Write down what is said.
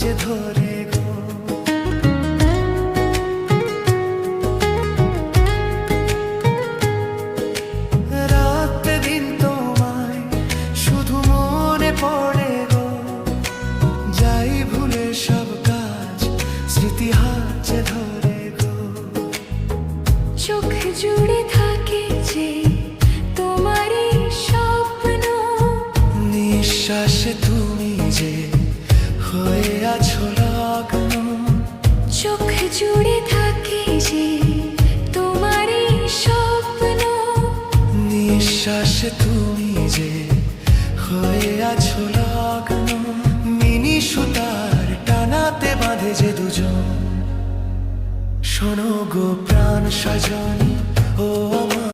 যে ধরে গো। রাত দিন তোমায় শুধু মনে পড়ে গো, যাই ভুলে সব কাজ স্মৃতি হাত যে ধরে গো। চোখ জুড়ে থাকে যে তোমারই স্বপ্ন, নিঃশ্বাসে তুমি যে হয়ে আছো লগ্ন। চোখ জুড়ে থাকে যে তোমারই স্বপ্ন, নিঃশ্বাসে তুমি যে হয়ে আছো লগ্ন। মিনি সুতার টানাতে বাঁধে যে দুজন, শোনো গো প্রাণ সজনী ও